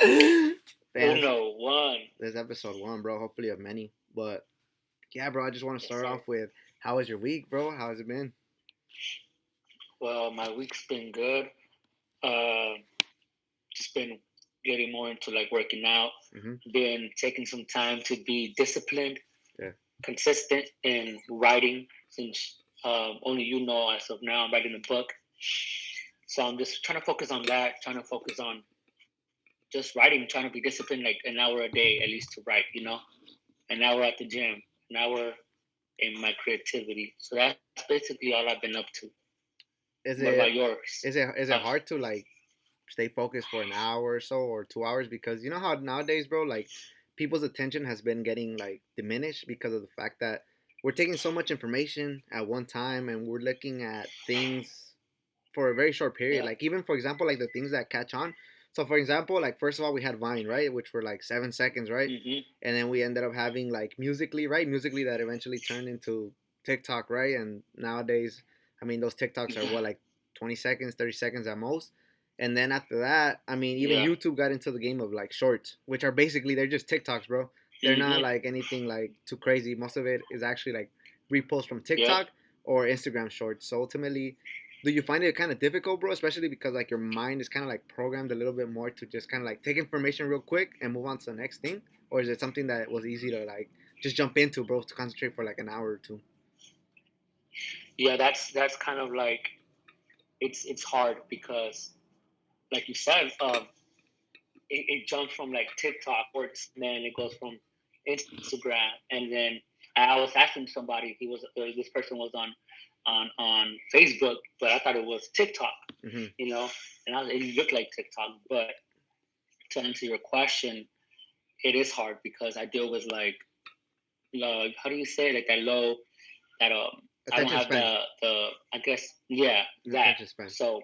Man, Uno, one. this is episode one, bro. Hopefully of many. But yeah, bro, I just want to Yes, start sir. off with how was your week, bro? How has it been? Well, my week's been good. Uh, just been getting more into like working out. Mm-hmm. Been taking some time to be disciplined, Yeah. consistent in writing. Since only you know, as of now, I'm writing a book. So I'm just trying to focus on that. Trying to focus on just writing. Trying to be disciplined, like an hour a day at least to write. An hour at the gym, an hour in my creativity. So that's basically all I've been up to. Is What it about yours? is it Uh, hard to like stay focused for an hour or so or 2 hours because you know how nowadays, bro, like people's attention has been getting like diminished because of the fact that we're taking so much information at one time and we're looking at things for a very short period. yeah. Like even for example, like the things that catch on. So for example, like first of all, we had Vine, right, which were like 7 seconds, right, Mm-hmm. and then we ended up having like Musically, right, Musically that eventually turned into TikTok, right, and nowadays, I mean, those TikToks are what, like 20 seconds, 30 seconds at most. And then after that, I mean, even Yeah. YouTube got into the game of like shorts, which are basically they're just TikToks, bro. They're not Mm-hmm. like anything like too crazy. Most of it is actually like reposts from Yep. TikTok or Instagram shorts. So ultimately, do you find it kind of difficult, bro? Especially because like your mind is kind of like programmed a little bit more to just kind of like take information real quick and move on to the next thing, or is it something that was easy to like just jump into, bro, to concentrate for like an hour or two? Yeah, that's kind of like it's hard because, like you said, it jumps from like TikTok or then it goes from Instagram, and then I was asking somebody, this person was on Facebook, but I thought it was TikTok, Mm-hmm. and it looked like TikTok. But to answer your question, it is hard because I deal with like how do you say it? Like that low that I don't Attention have span. the I guess yeah that. Attention span. So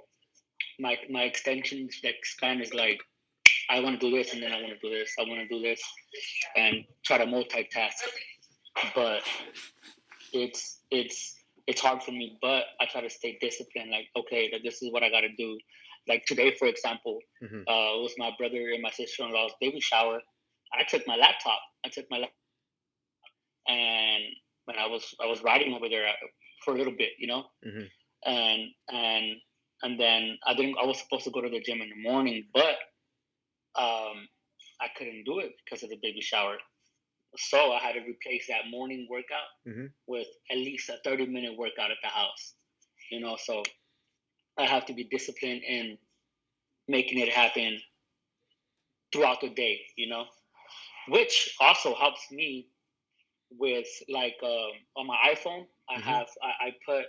my extension like span is like I want to do this and then I want to do this. I want to do this and try to multitask. But it's hard for me. But I try to stay disciplined. Like okay, that this is what I got to do. Like today, for example, Mm-hmm. it was my brother and my sister-in-law's baby shower. I took my laptop. And when I was riding over there for a little bit, Mm-hmm. and and then I was supposed to go to the gym in the morning, but I couldn't do it because of the baby shower. So I had to replace that morning workout Mm-hmm. with at least a 30-minute workout at the house. So I have to be disciplined in making it happen throughout the day. Which also helps me with like on my iPhone. Mm-hmm. I put,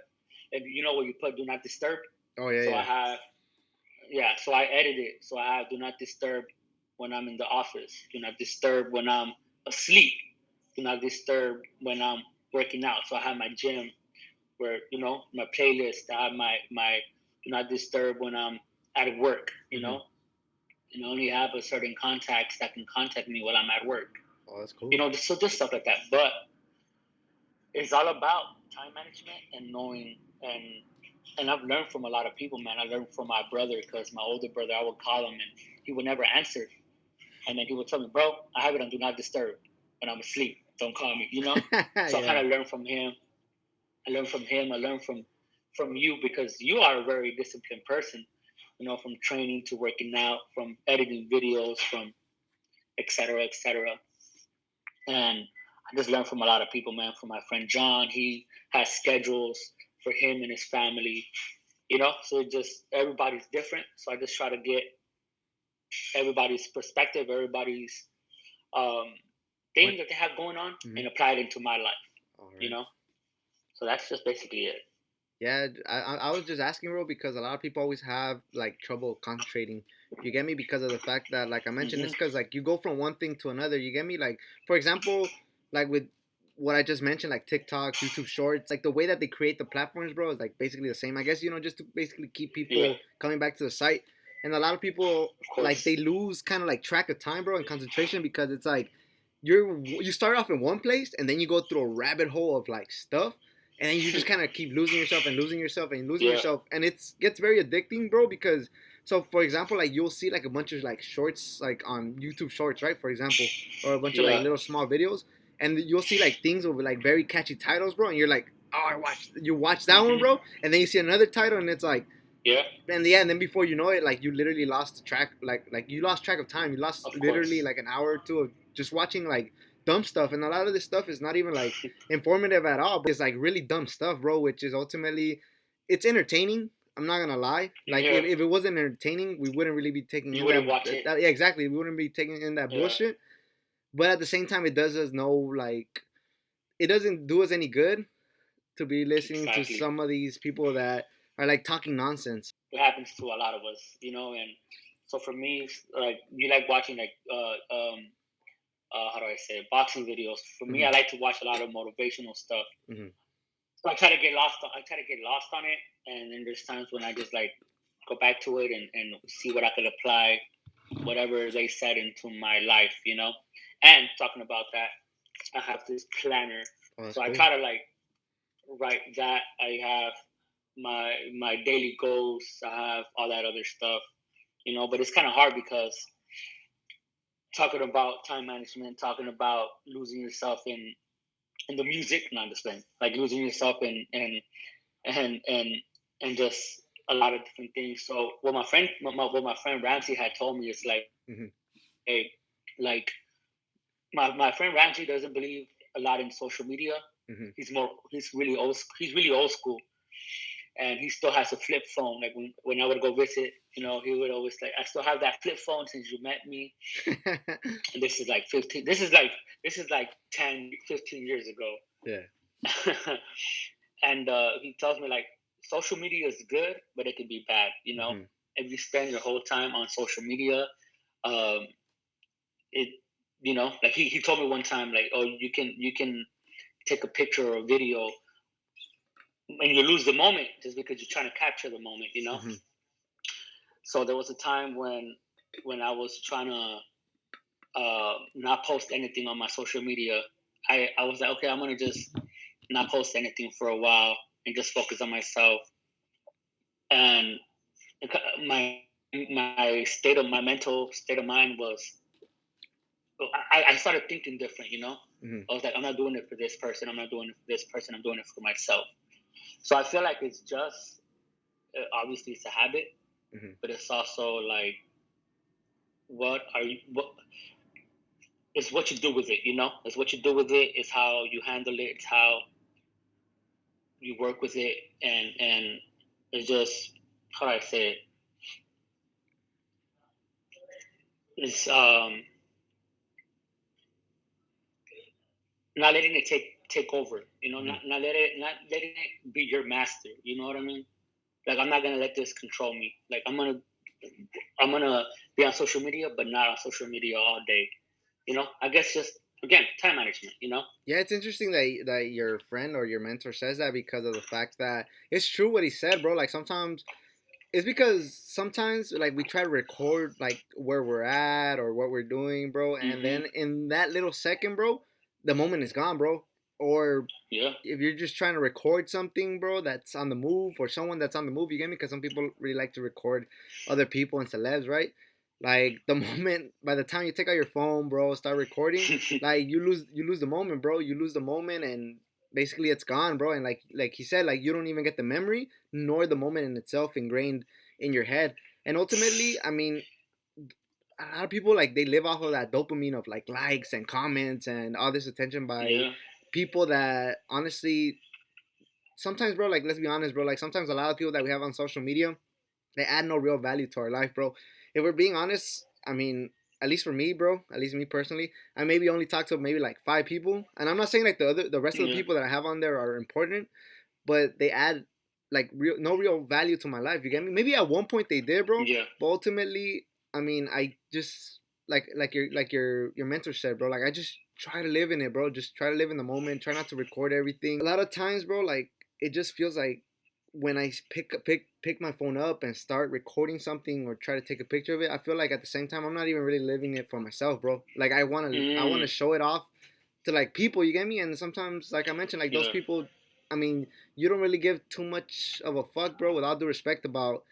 and you know where you put do not disturb. Oh yeah, So I yeah. have So I edit it. So I have do not disturb when I'm in the office. Do not disturb when I'm asleep. Do not disturb when I'm working out. So I have my gym where my playlist. I have my do not disturb when I'm at work. Mm-hmm. And I only have a certain contacts that can contact me while I'm at work. Oh, that's cool. Just stuff like that. But it's all about time management and knowing and I've learned from a lot of people, man. I learned from my brother because my older brother, I would call him and he would never answer, and then he would tell me, "Bro, I have it on do not disturb when I'm asleep. Don't call me." So I kind Yeah. of learned from him. I learned from him. I learned from you because you are a very disciplined person. From training to working out, from editing videos, from et cetera, et cetera. And I just learned from a lot of people, man. From my friend John, he has schedules for him and his family. So just everybody's different. So I just try to get everybody's perspective, everybody's um, Point. thing that they have going on, Mm-hmm. and apply it into my life. All You right. know, so that's just basically it. Yeah, I was just asking, bro, because a lot of people always have like trouble concentrating. You get me? Because of the fact that, like I mentioned, Hmm. it's because like you go from one thing to another. You get me? Like for example, like with what I just mentioned, like TikToks, YouTube Shorts, like the way that they create the platforms, bro, is like basically the same. I guess just to basically keep Yeah, people coming back to the site. And a lot of people of like they course. lose kind of like track of time, bro, and concentration because it's like you start off in one place and then you go through a rabbit hole of like stuff and then you just kind of keep losing yourself and losing yourself and losing Yeah. yourself and it's gets very addicting, bro, because So for example, like you'll see like a bunch of like shorts like on YouTube Shorts, right? For example, or a bunch of like Yeah, little small videos, and you'll see like things with like very catchy titles, bro. And you're like, oh, I watched. You watch that one, hmm, bro, and then you see another title, and it's like, yeah, and yeah, and then before you know it, like you literally lost track, like you lost track of time. You lost of literally course. like an hour or two of just watching like dumb stuff, and a lot of this stuff is not even like informative at all. Bro. It's like really dumb stuff, bro. Which is ultimately, it's entertaining. I'm not gonna lie. Like Yeah, if it wasn't entertaining, we wouldn't really be taking you in wouldn't watch it. yeah, exactly. We wouldn't be taking in that Yeah, bullshit. But at the same time, it does us no like it doesn't do us any good to be listening to exactly. some of these people that are like talking nonsense. It happens to a lot of us, and so for me, like you like watching like how do I say it? Boxing videos. For me, Hmm. I like to watch a lot of motivational stuff. Hmm. So I try to get lost. I try to get lost on it, and then there's times when I just like go back to it and see what I could apply, whatever they said into my life, And talking about that, I have this planner, Oh, that's so I cool. try to like write that. I have my daily goals. I have all that other stuff, But it's kind of hard because talking about time management, talking about losing yourself in the music, not just like losing yourself and and and just a lot of different things. So what my friend Ramsey had told me is like, Hmm. hey, like my friend Ramsey doesn't believe a lot in social media. Hmm. He's really old school, and he still has a flip phone. Like when I would go visit, he would always like, I still have that flip phone since you met me. And this is like 15. This is like 10, 15 years ago. Yeah. And he tells me like social media is good, but it can be bad. Hmm. If you spend your whole time on social media, um, it like he told me one time like, oh, you can take a picture or a video and you lose the moment just because you're trying to capture the moment. Hmm. So there was a time when I was trying to not post anything on my social media. I was like, okay, I'm gonna just not post anything for a while and just focus on myself. And my my mental state of mind was, I started thinking different. Hmm. I was like, I'm not doing it for this person. I'm not doing it for this person. I'm doing it for myself. So I feel like it's just obviously it's a habit, Hmm. but it's also like what it's what you do with it. It's what you do with it. It's how you handle it. It's how you work with it, and it's just how do I say it. It's not letting it take over. Hmm. Not letting it be your master. You know what I mean? Like I'm not gonna let this control me. Like I'm gonna be on social media, but not on social media all day. I guess just again time management. Yeah, it's interesting that your friend or your mentor says that because of the fact that it's true what he said, bro. Like sometimes it's because sometimes like we try to record like where we're at or what we're doing, bro, and Hmm. then in that little second, bro, the moment is gone, bro. Or Yeah. if you're just trying to record something, bro, that's on the move, or someone that's on the move, you get me? Because some people really like to record other people and celebs, right? Like the moment, by the time you take out your phone, bro, start recording, like you lose the moment, bro. You lose the moment, and basically it's gone, bro. And like he said, like you don't even get the memory nor the moment in itself ingrained in your head. And ultimately, I mean, a lot of people like they live off of that dopamine of like likes and comments and all this attention by Yeah. people that honestly sometimes, bro, like let's be honest, bro, like sometimes a lot of people that we have on social media, they add no real value to our life, bro. If we're being honest, I mean, at least for me, bro, at least me personally, I maybe only talk to maybe like 5 people, and I'm not saying like the rest of the Yeah. people that I have on there are important, but they add like no real value to my life. You get me? Maybe at one point they did, bro, Yeah. but ultimately, I mean, I just like your mentor said, bro. Like I just try to live in it, bro. Just try to live in the moment. Try not to record everything. A lot of times, bro, like it just feels like when I pick my phone up and start recording something or try to take a picture of it, I feel like at the same time I'm not even really living it for myself, bro. Like I wanna Mm. show it off to like people, you get me? And sometimes, like I mentioned, like those Yeah. people, I mean, you don't really give too much of a fuck, bro, with all due respect about.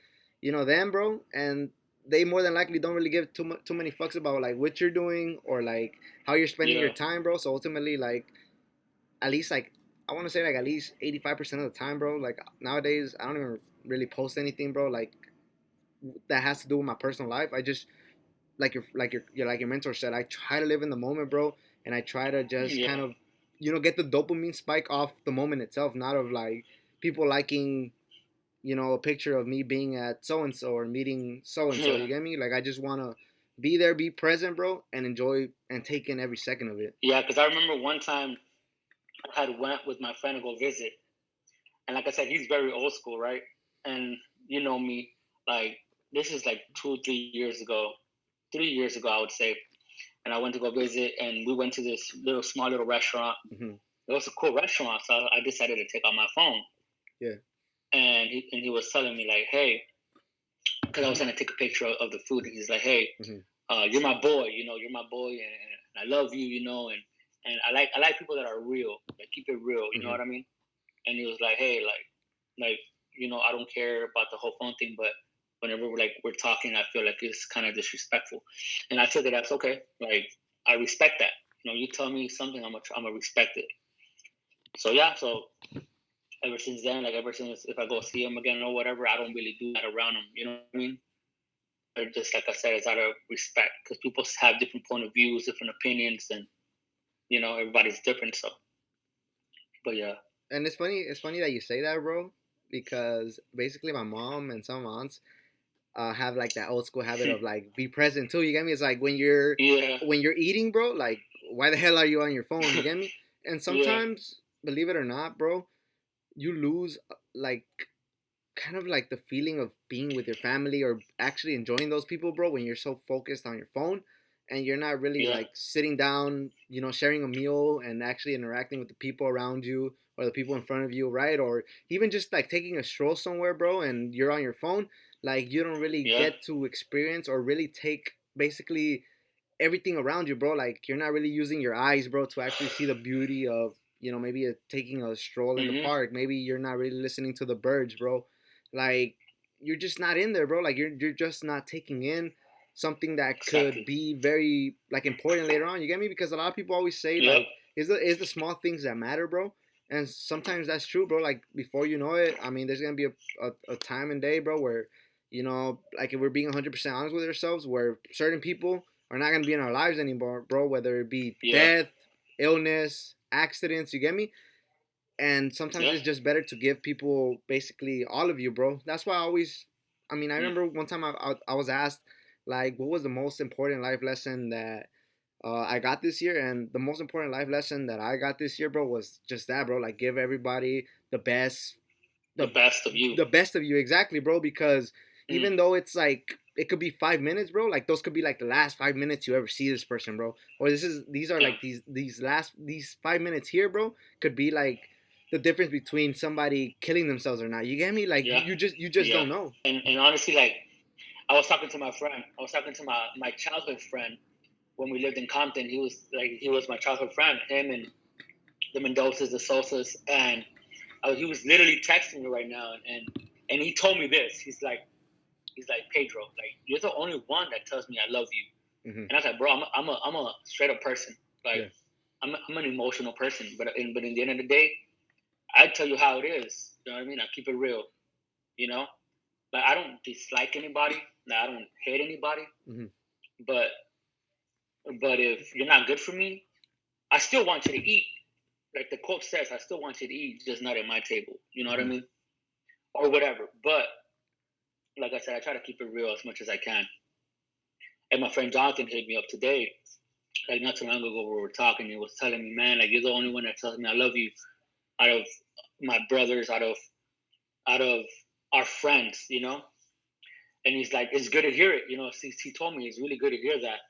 them, bro, and they more than likely don't really give too many fucks about like what you're doing or like how you're spending your Yeah. time, bro. So ultimately, like at least like I want to say like at least 85% of the time, bro. Like nowadays, I don't even really post anything, bro. Like that has to do with my personal life. I just like your mentor said, I try to live in the moment, bro, and I try to just Yeah. kind of get the dopamine spike off the moment itself, not of like people liking a picture of me being at so and so or meeting so and so. Yeah. You get me? Like I just want to be there, be present, bro, and enjoy and take in every second of it. Yeah, because I remember one time I had went with my friend to go visit, and like I said, he's very old school, right? And you know me, like this is like 2, 3 years ago, 3 years ago, I would say. And I went to go visit, and we went to this little small little restaurant. Hmm. It was a cool restaurant, so I decided to take out my phone, Yeah. and he was telling me like, hey, because I was trying to take a picture of the food, and he's like, hey, Hmm. you're my boy, you're my boy, and I love you, and I like people that are real, that keep it real, you know Hmm. what I mean? And he was like, hey, like I don't care about the whole phone thing, but whenever we're talking, I feel like it's kind of disrespectful, and I took it as okay, like I respect that. You tell me something, I'm gonna respect it. So yeah, so ever since then, like ever since if I go see him again or whatever, I don't really do that around him. You know what I mean? Or just like I said, it's out of respect because people have different point of views, different opinions, and everybody's different. So, but yeah, And it's funny that you say that, bro, because basically my mom and some aunts have like that old school habit of like be present too. You get me? It's like yeah, when you're eating, bro. Like why the hell are you on your phone? You get me? And yeah, sometimes, believe it or not, bro, you lose like kind of like the feeling of being with your family or actually enjoying those people, bro, when you're so focused on your phone and you're not really yeah, like sitting down, sharing a meal and actually interacting with the people around you or the people in front of you, right? Or even just like taking a stroll somewhere, bro, and you're on your phone, like you don't really yeah, get to experience or really take basically everything around you, bro. Like you're not really using your eyes, bro, to actually see the beauty of, maybe taking a stroll in the hmm, park. Maybe you're not really listening to the birds, bro. Like you're just not in there, bro. Like you're just not taking in something that could exactly, be very like important later on. You get me? Because a lot of people always say yep, like, is the small things that matter, bro. And sometimes that's true, bro. Like before you know it, I mean, there's gonna be a time and day, bro, where like if we're being 100% honest with ourselves, where certain people are not gonna be in our lives anymore, bro. Whether it be yeah, death, illness, accidents, you get me? And sometimes yeah, it's just better to give people basically all of you, bro. That's why I always, I mean, I mm, remember one time I was asked, like, what was the most important life lesson that I got this year? And the most important life lesson that I got this year, bro, was just that, bro. Like, give everybody the best the the best of you, the best of you, exactly, bro, because mm, even though it's like it could be 5 minutes, bro, like those could be like the last 5 minutes you ever see this person, bro. Or these are yeah, like these 5 minutes here, bro, could be like the difference between somebody killing themselves or not. You get me? Like yeah, you just yeah, don't know. and honestly, like I was talking to my friend, I was talking to my childhood friend when we lived in Compton. He was my childhood friend, him and the Mendozas, the Sosas, and he was literally texting me right now, and he told me this. He's like Pedro, like you're the only one that tells me I love you. Hmm. And I was like, bro, I'm a straight up person. Like Yeah. I'm an emotional person, but in the end of the day, I tell you how it is. You know what I mean? I keep it real. You know, like I don't dislike anybody. Like, I don't hate anybody. Hmm. But if you're not good for me, I still want you to eat. Like the quote says, I still want you to eat, just not at my table. You know what I Hmm. mean? Or whatever. But like I said, I try to keep it real as much as I can. And my friend Jonathan hit me up today, like not too long ago, we were talking. He was telling me, man, like you're the only one that tells me I love you out of my brothers, out of our friends, And he's like, it's good to hear it, He told me it's really good to hear that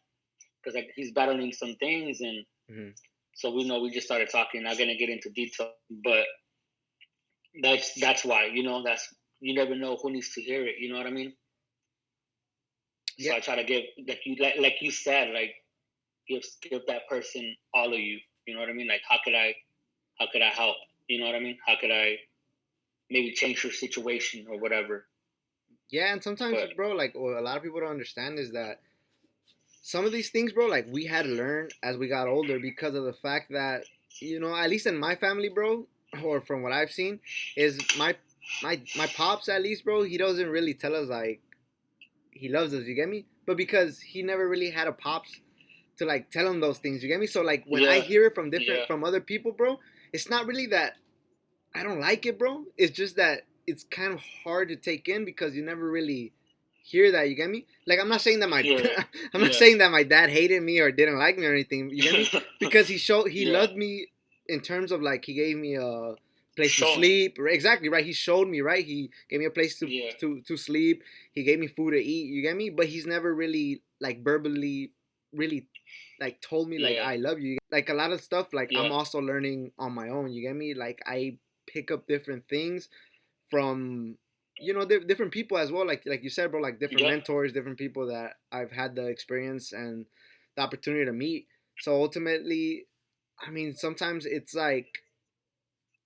because like he's battling some things, and Hmm. so we just started talking. Not gonna get into detail, but that's why, that's you never know who needs to hear it. You know what I mean? Yeah. So I try to give like you said, like give that person all of you. You know what I mean? Like how could I help? You know what I mean? How could I maybe change your situation or whatever? Yeah, and sometimes, But bro, like what a lot of people don't understand is that some of these things, bro, like we had to learn as we got older because of the fact that, at least in my family, bro, or from what I've seen, is my pops at least, bro, he doesn't really tell us like he loves us, you get me? But because he never really had a pops to like tell him those things, you get me? So like when I yeah, hear it from yeah, different from other people, bro, it's not really that I don't like it, bro. It's just that it's kind of hard to take in because you never really hear that. You get me? Like I'm not saying that my yeah, I'm not yeah, saying that my dad hated me or didn't like me or anything. You get me? Because he yeah. loved me in terms of like he gave me a place to Showing. sleep. Exactly right. He showed me right. He gave me a place Yeah, to sleep. He gave me food to eat. You get me? But he's never really like verbally really like told me like yeah, I love you. Like a lot of stuff like yeah, I'm also learning on my own. You get me? Like I pick up different things from different people as well, like you said, bro, like different yep, mentors, different people that I've had the experience and the opportunity to meet. So ultimately, I mean, sometimes it's like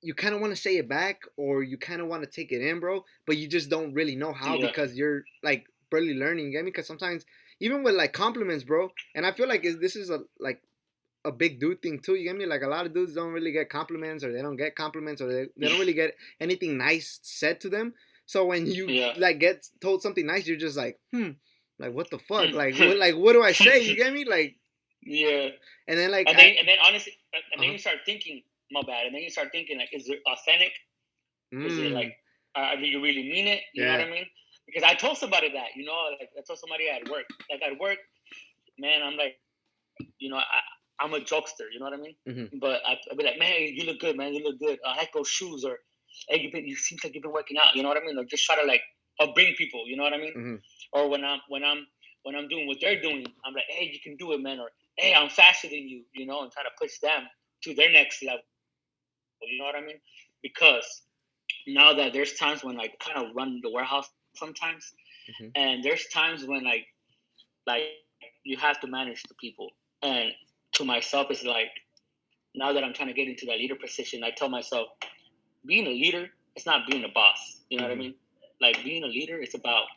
you kind of want to say it back or you kind of want to take it in, bro, but you just don't really know how yeah, because you're like barely learning, you get me? Because sometimes even with like compliments, bro, and I feel like this is a big dude thing too. You get me? Like a lot of dudes don't really get compliments, or they don't get compliments, or they don't really get anything nice said to them. So when you yeah. like get told something nice, you're just like what the fuck? Like what do I say? You get me? Like, Yeah, and then like and then honestly, and uh then huh. you start thinking, my bad, and then you start thinking like, is it authentic? Is it like, Mm, do you really mean it? You know what yeah. I mean? Because I told somebody that, like I told somebody at work, man, I'm like, I'm a jokester, you know what I mean? Mhm. But I'd be like, man, you look good, man, you look good. I like those shoes, or hey, you seems like you've been working out, you know what I mean? Or just try to like bring people, you know what I mean? Mhm. Or when I'm doing what they're doing, I'm like, hey, you can do it, man, or hey, I'm faster than you, and try to push them to their next level, you know what I mean? Because now that there's times when I kind of run the warehouse sometimes, Mhm. and there's times when like you have to manage the people, and to myself it's like, now that I'm trying to get into that leader position, I tell myself, being a leader, it's not being a boss. You know what I Mhm. mean? Like being a leader, it's about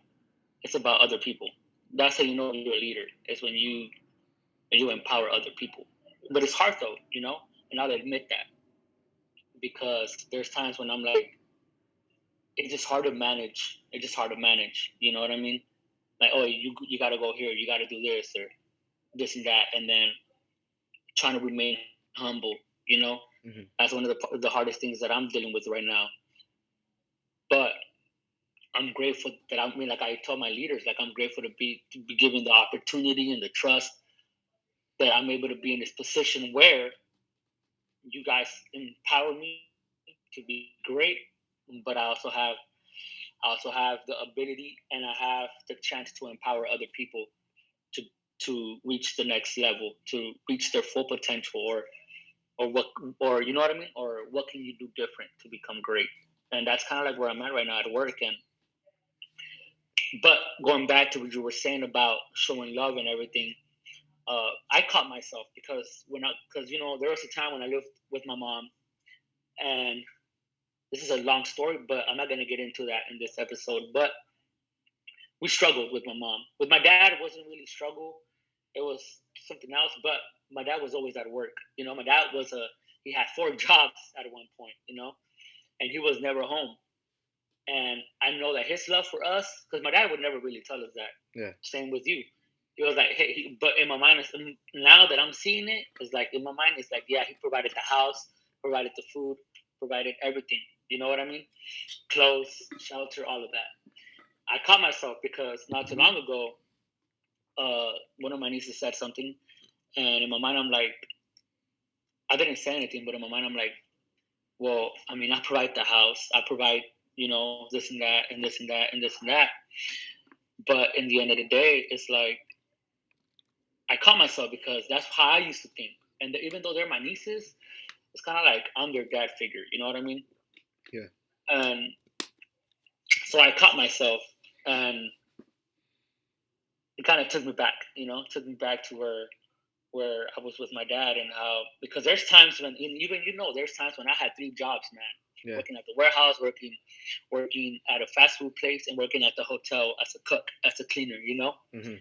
other people. That's how you know you're a leader. Is when you empower other people. But it's hard though, and I'll admit that, because there's times when I'm like, it's just hard to manage. It's just hard to manage. You know what I mean? Like, oh, you got to go here, you got to do this or this and that, and then trying to remain humble. You know, Mhm. that's one of the hardest things that I'm dealing with right now. But I'm grateful that like I tell my leaders, like I'm grateful to be given the opportunity and the trust that I'm able to be in this position where you guys empower me to be great, but I also have the ability and I have the chance to empower other people to to reach the next level, to reach their full potential, or what, or you know what I mean, or what can you do different to become great? And that's kind of like where I'm at right now at work. And but going back to what you were saying about showing love and everything, I caught myself because there was a time when I lived with my mom, and this is a long story, but I'm not gonna get into that in this episode. But we struggled with my mom. With my dad, it wasn't really struggle. It was something else. But my dad was always at work. My dad he had four jobs at one point. And he was never home. And I know that his love for us, because my dad would never really tell us that. Yeah. Same with you. He was like, hey, but in my mind, now that I'm seeing it, it's like in my mind, it's like, yeah, he provided the house, provided the food, provided everything. You know what I mean? Clothes, shelter, all of that. I caught myself because not too long ago, one of my nieces said something, and in my mind, I'm like, I didn't say anything, but in my mind, I'm like, well, I mean, I provide the house, I provide, this and that, and this and that, and this and that. But in the end of the day, it's like I caught myself because that's how I used to think. And even though they're my nieces, it's kind of like I'm their dad figure. You know what I mean? Yeah. And so I caught myself, and it kind of took me back. Took me back to where I was with my dad, and how, because there's times when, even there's times when I had three jobs, man. Yeah. working at the warehouse, working at a fast food place, and working at the hotel as a cook, as a cleaner. Hmm.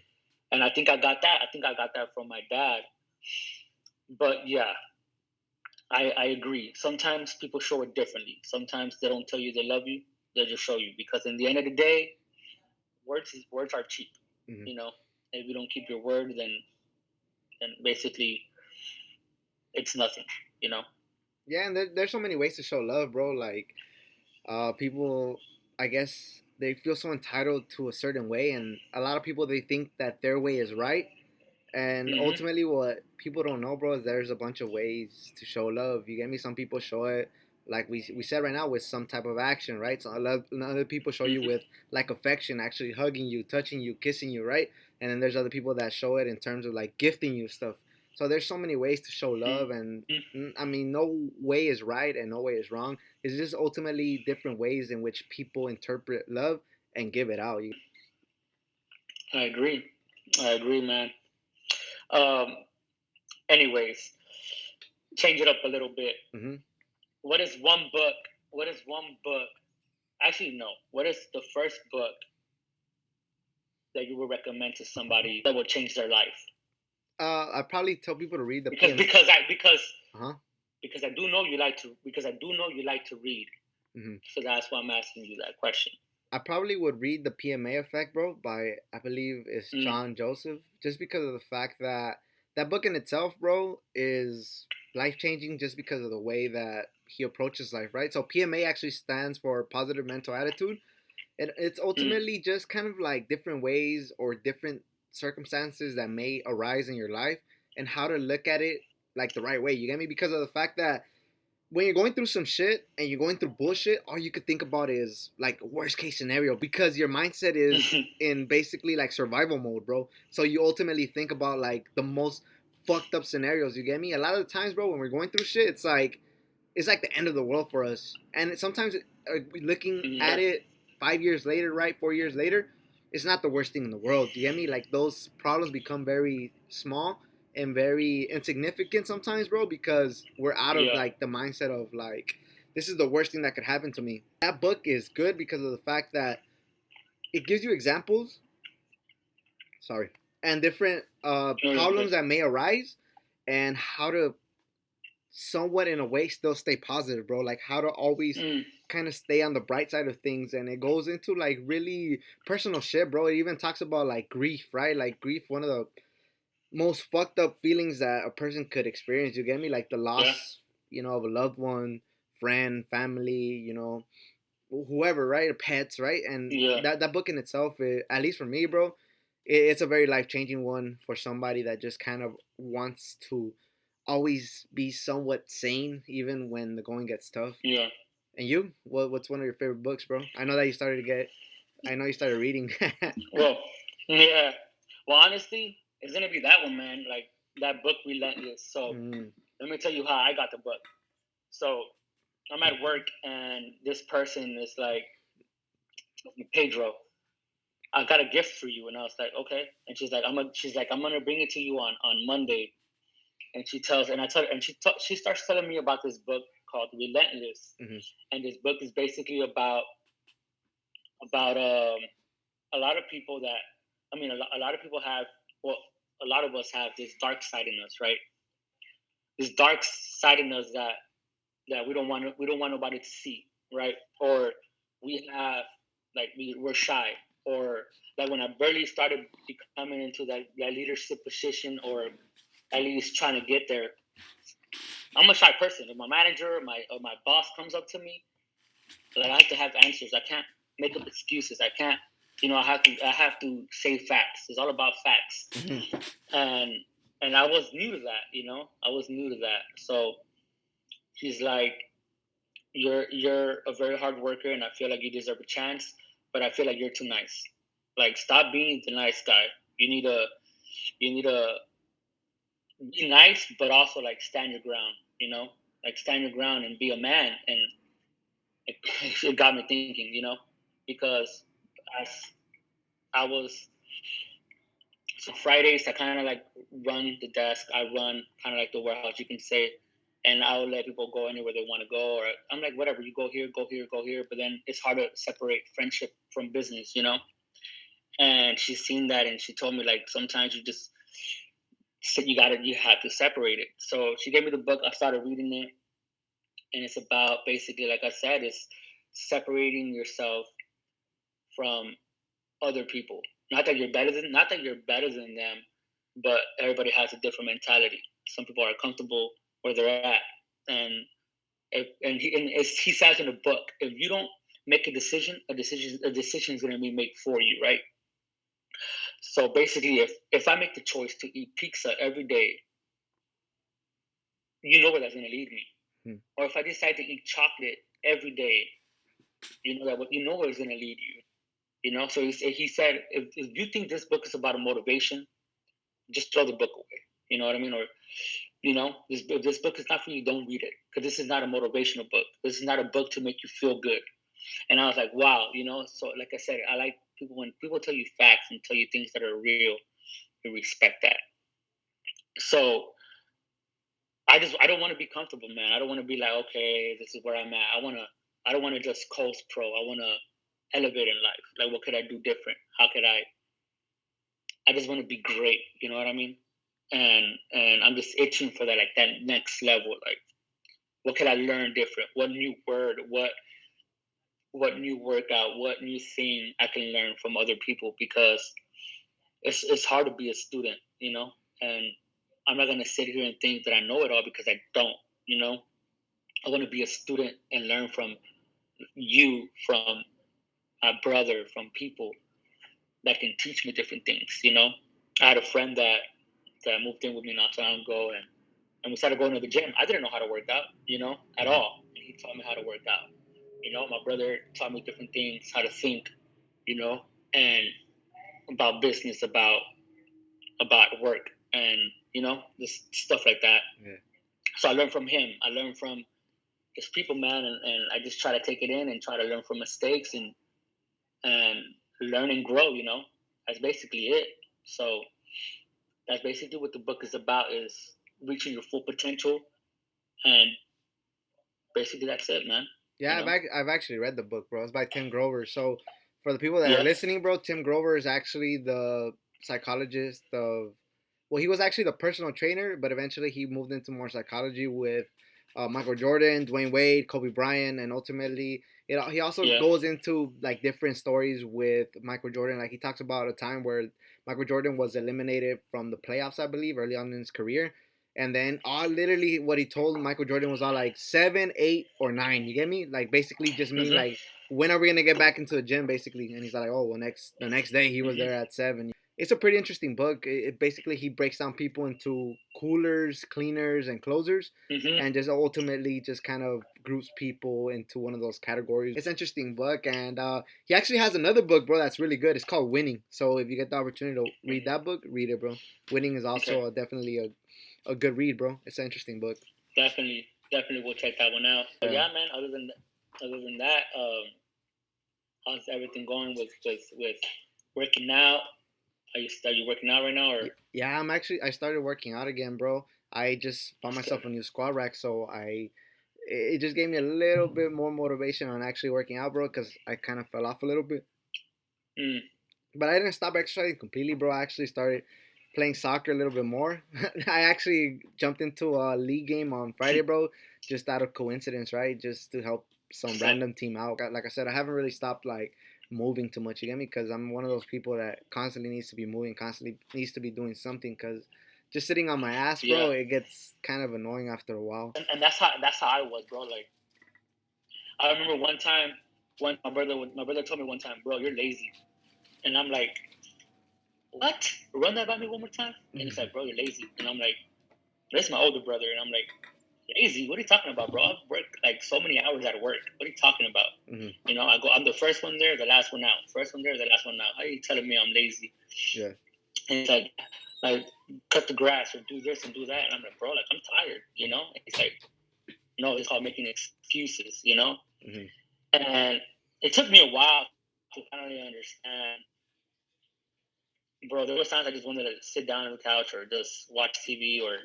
And I think I got that. I think I got that from my dad. But yeah, I agree. Sometimes people show it differently. Sometimes they don't tell you they love you. They just show you because in the end of the day, words are cheap. Hmm. You know, if you don't keep your word, then basically it's nothing. You know. Yeah, and there's so many ways to show love, bro. Like, people, I guess they feel so entitled to a certain way, and a lot of people they think that their way is right. And Hmm. ultimately, what people don't know, bro, is there's a bunch of ways to show love. You get me? Some people show it, like we said right now, with some type of action, right? So other people show you with Hmm. like affection, actually hugging you, touching you, kissing you, right? And then there's other people that show it in terms of like gifting you stuff. So there's so many ways to show love, and I mean, no way is right and no way is wrong. It's just ultimately different ways in which people interpret love and give it out. I agree. I agree, man. Um. Anyways, change it up a little bit. Mm-hmm. What is one book? What is one book? Actually, no. What is the first book that you would recommend to somebody that would change their life? I probably tell people to read the Because PM. because I because Uh-huh. because I do know you like to because I do know you like to read. Mm-hmm. So that's why I'm asking you that question. I probably would read the PMA Effect, bro, by I believe is Mm, John Joseph, just because of the fact that that book in itself, bro, is life changing just because of the way that he approaches life, right? So PMA actually stands for positive mental attitude. And it's mm, ultimately just kind of like different ways or different circumstances that may arise in your life and how to look at it like the right way. You get me? Because of the fact that when you're going through some shit and you're going through bullshit, all you could think about is like worst case scenario because your mindset is mm, in basically like survival mode, bro. So you ultimately think about like the most fucked up scenarios. You get me? A lot of the times, bro, when we're going through shit, it's like the end of the world for us. And sometimes looking at yeah, it 5 years later, right, 4 years later, it's not the worst thing in the world. You get me? Like those problems become very small and very insignificant sometimes, bro, because we're out of yeah, like the mindset of like this is the worst thing that could happen to me. That book is good because of the fact that it gives you examples. Sorry, and different no, you're good. problems that may arise, and how to somewhat in a way still stay positive, bro. Like how to always Mm, kind of stay on the bright side of things, and it goes into like really personal shit, bro. It even talks about like grief, right? Like grief, one of the most fucked up feelings that a person could experience. You get me? Like the yeah, loss, of a loved one, friend, family, whoever, right? Or pets, right? And yeah, that book in itself, at least for me, bro, it's a very life changing one for somebody that just kind of wants to always be somewhat sane, even when the going gets tough. yeah. And you, what's one of your favorite books, bro? I know that you started to get. I know you started reading. Well, yeah. Well, honestly, it's gonna be that one, man. Like that book, Relentless. So Mm, let me tell you how I got the book. So I'm at work, and this person is like, Pedro, I got a gift for you, and I was like, okay. And she's like, I'm gonna bring it to you on Monday. And she starts telling me about this book called Relentless, mm-hmm, and this book is basically about a lot of people that I mean a lot of people have well a lot of us have this dark side in us, right? This dark side in us that we don't want nobody to see, right? Or we have we're shy, or like when I barely started becoming into that leadership position, or at least trying to get there. I'm a shy person. If my manager or my boss comes up to me, like I have to have answers. I can't make up excuses. I can't, I have to say facts. It's all about facts. mm-hmm. And and I was new to that. I was new to that. So she's like, you're a very hard worker, and I feel like you deserve a chance, but I feel like you're too nice. Like, stop being the nice guy. You need to be nice, but also like stand your ground. Like stand your ground and be a man. And it, it got me thinking. Because as I was so Fridays, I kind of like run the desk. I run kind of like the warehouse, you can say. and I'll let people go anywhere they want to go. Or I'm like, whatever, you go here, go here, go here. But then it's hard to separate friendship from business, you know. And she's seen that, and she told me like sometimes you just you have to separate it. So she gave me the book. I started reading it, and it's about basically, like I said, it's separating yourself from other people. Not that you're better than them, but everybody has a different mentality. Some people are comfortable where they're at, and he says in the book, if you don't make a decision is going to be made for you, right? So basically, if I make the choice to eat pizza every day, you know where that's going to lead me. Hmm. Or if I decide to eat chocolate every day, you know where it's going to lead you. You know, so he said, if you think this book is about a motivation, just throw the book away. You know what I mean? Or this book is not for you. Don't read it because this is not a motivational book. This is not a book to make you feel good. And I was like, wow, you know. So like I said, I like people when people tell you facts and tell you things that are real. You respect that. So I don't want to be comfortable, man. I don't want to be like, okay, this is where I'm at. I don't want to just coast pro. I want to elevate in life. Like, what could I do different? How could I just want to be great. You know what I mean? And I'm just itching for that, like that next level. Like, what could I learn different? What new word? What new workout? What new thing I can learn from other people? Because it's hard to be a student, you know. And I'm not gonna sit here and think that I know it all because I don't. You know, I want to be a student and learn from you, from my brother, from people that can teach me different things. You know, I had a friend that moved in with me not so long ago, and we started going to the gym. I didn't know how to work out, you know, at Mm-hmm. all. And he taught me how to work out. You know, my brother taught me different things, how to think, you know, and about business, about work, and just stuff like that. Yeah. So I learned from him. I learned from just people, man, and I just try to take it in and try to learn from mistakes and learn and grow. You know, that's basically it. So that's basically what the book is about: is reaching your full potential, and basically that's it, man. You Yeah, know. I've actually read the book, bro. It's by Tim Grover. So for the people that are Yeah. listening, bro, Tim Grover is actually the psychologist of. Well, he was actually the personal trainer, but eventually he moved into more psychology with Michael Jordan, Dwayne Wade, Kobe Bryant, and ultimately he also Yeah. goes into like different stories with Michael Jordan. Like he talks about a time where Michael Jordan was eliminated from the playoffs, I believe, early on in his career, and then all literally what he told Michael Jordan was all like 7, 8, or 9. You get me? Like basically just meaning Mhm. like when are we gonna get back into the gym, basically. And he's like, oh, well, the next day he was there Mhm. at 7. It's a pretty interesting book. It basically he breaks down people into coolers, cleaners, and closers, Mhm. and just ultimately just kind of groups people into one of those categories. It's an interesting book, and he actually has another book, bro, that's really good. It's called Winning. So if you get the opportunity to read Mhm. that book, read it, bro. Winning is Okay. also definitely a good read, bro. It's an interesting book. Definitely, we'll check that one out. But Yeah. yeah, man. Other than that, how's everything going with working out? Are you working out right now, or Yeah, I started working out again, bro. I just bought that's good? myself a new squat rack, so it just gave me a little bit more motivation on actually working out, bro, because I kind of fell off a little bit. Mm. But I didn't stop exercising completely, bro. I actually started playing soccer a little bit more. I actually jumped into a league game on Friday, bro, just out of coincidence, right? Just to help some Okay. random team out. Like I said, I haven't really stopped like moving too much, you get me? Because I'm one of those people that constantly needs to be moving, constantly needs to be doing something. Because just sitting on my ass, Yeah. bro, it gets kind of annoying after a while. And that's how I was, bro. Like I remember one time, one my brother told me one time, bro, you're lazy, and I'm like, what? Run that by me one more time. And he's like, bro, you're lazy, and I'm like, this is my older brother, and I'm like, lazy? What are you talking about, bro? I've worked like so many hours at work. What are you talking about? Mm-hmm. You know, I'm the first one there, the last one out. First one there, the last one out. How are you telling me I'm lazy? Yeah. And he's like cut the grass or do this and do that. And I'm like, bro, like I'm tired, you know? And he's like, no, it's called making excuses, you know? Mm-hmm. And it took me a while to finally understand, bro. There was times I just wanted to sit down on the couch or just watch TV or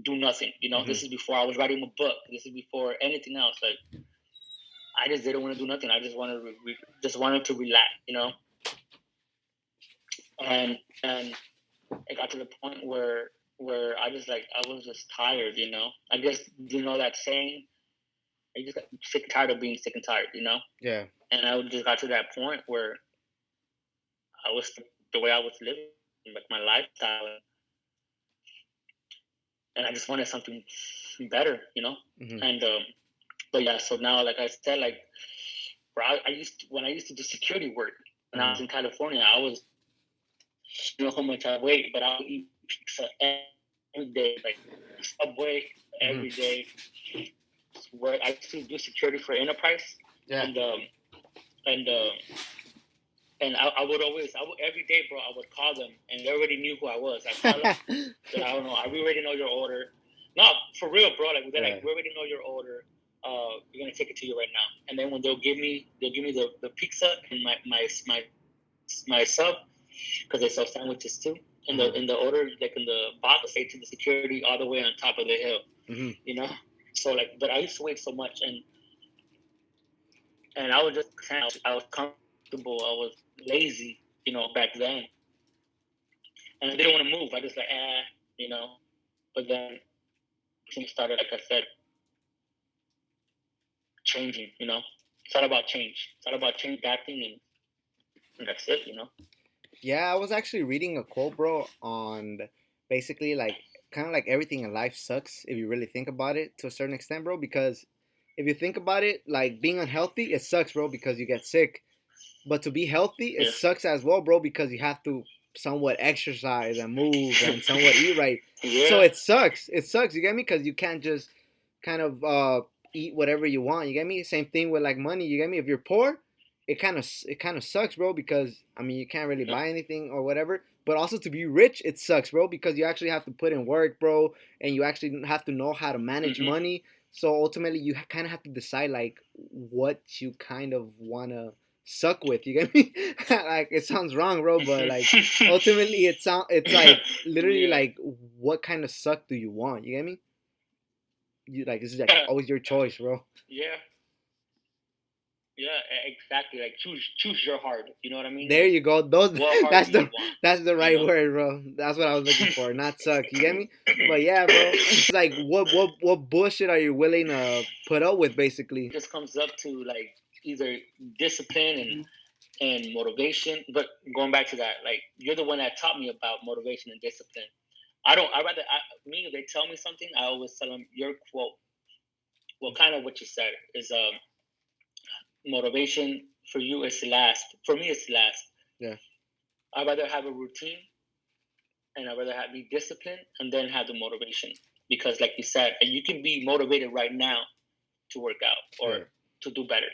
do nothing. Mm-hmm. This is before I was writing a book. This is before anything else. Like I just didn't want to do nothing. I just wanted just wanted to relax. And it got to the point where I was just tired. I guess that saying. I just got sick and tired of being sick and tired. Yeah. And I just got to that point where I was the way I was living, like my lifestyle, and I just wanted something better. Mm-hmm. And but yeah, so now, like I said, like when I used to do security work when I Mm-hmm. was in California, I was how much I weighed, but I would eat pizza every day, like Subway Mm-hmm. every day. Where I used to do security for Enterprise, Yeah. and and uh, I would always, every day, bro, I would call them, and they already knew who I was. I call them, said, I don't know, we already know your order. No, for real, bro. Like they're Yeah. like, we already know your order. We're gonna take it to you right now. And then when they'll give me the pizza and my sub, because they sell sandwiches too. Uh-huh. In the order, like in the box, say to the security all the way on top of the hill. Mm-hmm. You know. So like, but I used to wait so much, and I was just I was comfortable. I was lazy, back then, and I didn't want to move. I just like, you know. But then things started, like I said, changing. It's all about change. It's all about change, adapting, and that's it. Yeah, I was actually reading a quote, bro, on basically like kind of like everything in life sucks if you really think about it to a certain extent, bro. Because if you think about it, like being unhealthy, it sucks, bro, because you get sick. But to be healthy, it Yeah. sucks as well, bro, because you have to somewhat exercise and move and somewhat eat right. So Yeah. it sucks. It sucks. You get me? Because you can't just kind of eat whatever you want. You get me? Same thing with like money. You get me? If you're poor, it kind of sucks, bro. Because I mean, you can't really buy anything or whatever. But also to be rich, it sucks, bro, because you actually have to put in work, bro, and you actually have to know how to manage Mm-hmm. money. So ultimately, you kind of have to decide like what you kind of wanna suck with. You get me? Like it sounds wrong, bro, but like ultimately, it's like literally Yeah. like what kind of suck do you want? You get me? You like this is like always your choice, bro. Yeah. Yeah. Exactly. Like choose your hard. You know what I mean? There Like you go. Those what hard that's do you the want? that's the You right know. word, bro. That's what I was looking for. Not suck. You get me? But yeah, bro. It's like what bullshit are you willing to put up with, basically? Just comes up to like either discipline and motivation. But going back to that, like you're the one that taught me about motivation and discipline. I don't. I rather me if they tell me something, I always tell them your quote. Well, kind of what you said is motivation for you is last. For me, it's last. Yeah. I rather have a routine and I rather be disciplined and then have the motivation because, like you said, you can be motivated right now to work out or Yeah. to do better.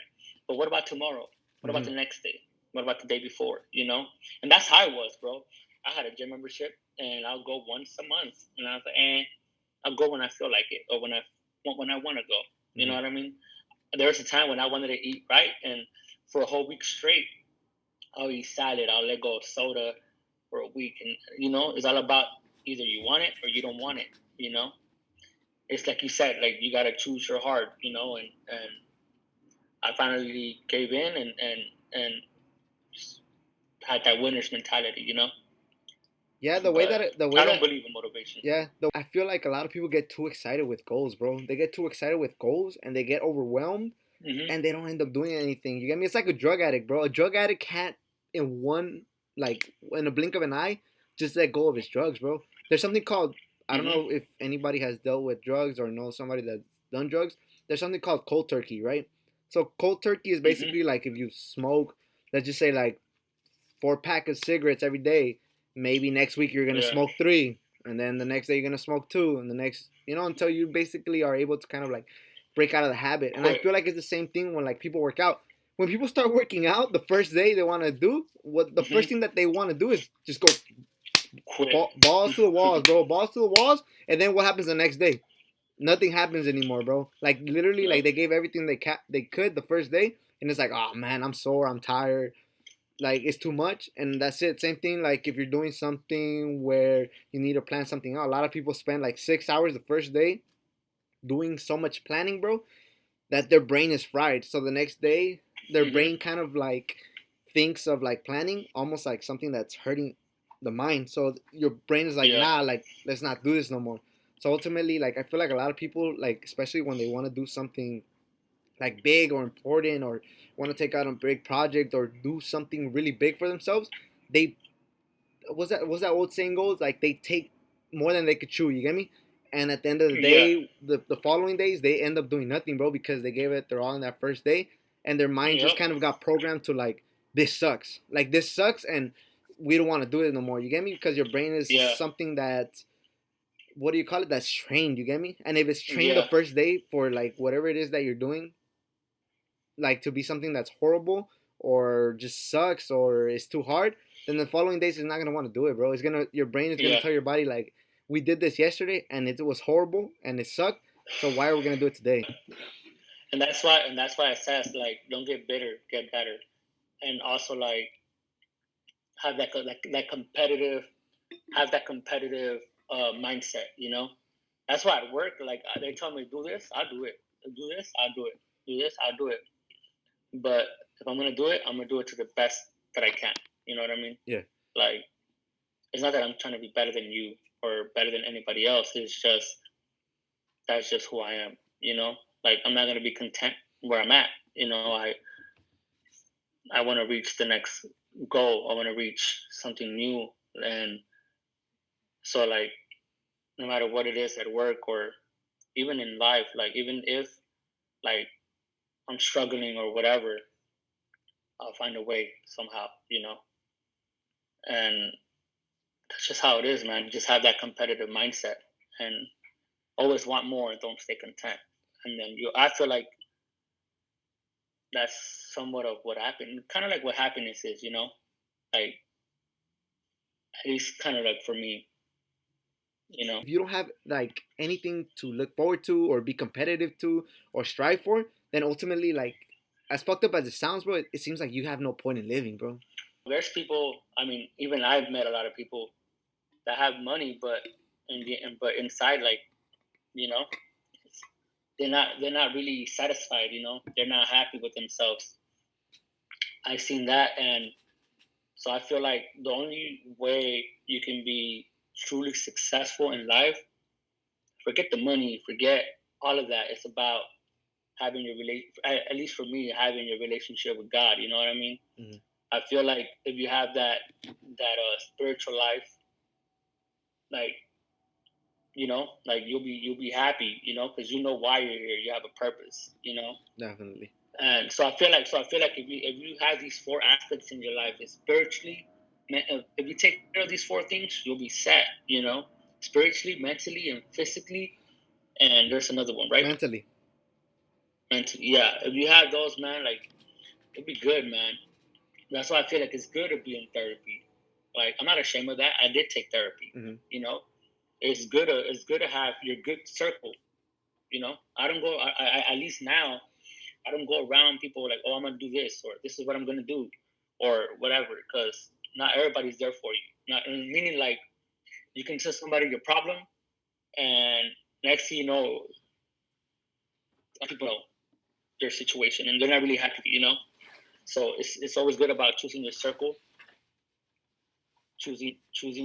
But what about tomorrow? What about Mm-hmm. the next day? What about the day before? And that's how I was, bro. I had a gym membership, and I'll go once a month, and I was like, I'll go when I feel like it, or when I want to go. You know Mm-hmm. what I mean? There was a time when I wanted to eat right, and for a whole week straight, I'll eat salad. I'll let go of soda for a week, and it's all about either you want it or you don't want it. You know, it's like you said, like you gotta choose your heart. And I finally gave in and had that winner's mentality. Yeah, But the way I don't that believe in motivation. yeah, I feel like a lot of people get too excited with goals, bro. They get too excited with goals and they get overwhelmed Hmm. and they don't end up doing anything. You get me? It's like a drug addict, bro. A drug addict can't in a blink of an eye just let go of his drugs, bro. There's something called I don't Hmm. know if anybody has dealt with drugs or knows somebody that's done drugs. There's something called cold turkey, right? So cold turkey is Hmm. basically like if you smoke, let's just say like 4 pack of cigarettes every day. Maybe next week you're gonna Yeah. smoke three, and then the next day you're gonna smoke two, and the next, until you basically are able to kind of like break out of the habit. And I Quit. feel like it's the same thing when like people work out. When people start working out, the first day they want to do what the Hmm. first thing that they want to do is just go Quit. balls to the walls, bro, balls to the walls. And then what happens the next day? Nothing happens anymore, bro. Like literally, No. like they gave everything they could the first day, and it's like, oh man, I'm sore, I'm tired. like it's too much, and that's it. Same thing like if you're doing something where you need to plan something out. A lot of people spend like 6 hours the first day doing so much planning, bro, that their brain is fried. So the next day, their Mm-hmm. brain kind of like thinks of like planning almost like something that's hurting the mind. So your brain is like, Yeah. nah, like let's not do this no more. So ultimately, like I feel like a lot of people, like especially when they want to do something like big or important or want to take out a big project or do something really big for themselves, they was that old saying goes like they take more than they could chew. You get me? And at the end of the Yeah. day, the following days they end up doing nothing, bro, because they gave it their all in that first day, and their mind Yep. just kind of got programmed to like this sucks, and we don't want to do it no more. You get me? Because your brain is Yeah. something that, what do you call it? That's trained. You get me? And if it's trained the Yeah. first day for like whatever it is that you're doing, like to be something that's horrible or just sucks or is too hard, then the following days is not gonna want to do it, bro. It's gonna Your brain is gonna Yeah. tell your body like, we did this yesterday and it was horrible and it sucked. So why are we gonna do it today? And that's why it says like don't get bitter, get better, and also like have that competitive have that competitive mindset. That's why at work, like they tell me do this, I'll do it. Do this, I'll do it. Do this, I'll do it. But if I'm gonna do it, I'm gonna do it to the best that I can. You know what I mean? Yeah, Like it's not that I'm trying to be better than you or better than anybody else. It's just that's just who I am. Like I'm not gonna be content where I'm at. I want to reach the next goal. I want to reach something new, and so like no matter what it is at work or even in life, like even if like I'm struggling or whatever, I'll find a way somehow. And that's just how it is, man. Just have that competitive mindset and always want more and don't stay content. And then I feel like that's somewhat of what happened. Kind of like what happiness is. Like at least kind of like for me. if you don't have like anything to look forward to or be competitive to or strive for, then ultimately, like, as fucked up as it sounds, bro, it seems like you have no point in living, bro. There's people. I mean, even I've met a lot of people that have money, but but inside, like you know, they're not really satisfied. They're not happy with themselves. I've seen that, and so I feel like the only way you can be truly successful in life, forget the money, forget all of that. It's about having your at least for me, having your relationship with God. You know what I mean? Mm-hmm. I feel like if you have that spiritual life, like like you'll be happy, because you know why you're here. You have a purpose. Definitely. And so I feel like if you have these four aspects in your life, it's spiritually, if you take care of these four things, you'll be set. Spiritually, mentally, and physically. And there's another one, right? Mentally. Mentally, yeah. If you have those, man, like it'd be good, man. That's why I feel like it's good to be in therapy. Like I'm not ashamed of that. I did take therapy. Mm-hmm. You know, it's good to have your good circle. I don't go. At least now I don't go around people like, oh, I'm gonna do this or this is what I'm gonna do or whatever, because not everybody's there for you. Not meaning like you can tell somebody your problem, and next thing you know, people know their situation and they're not really happy. So it's always good about choosing your circle, choosing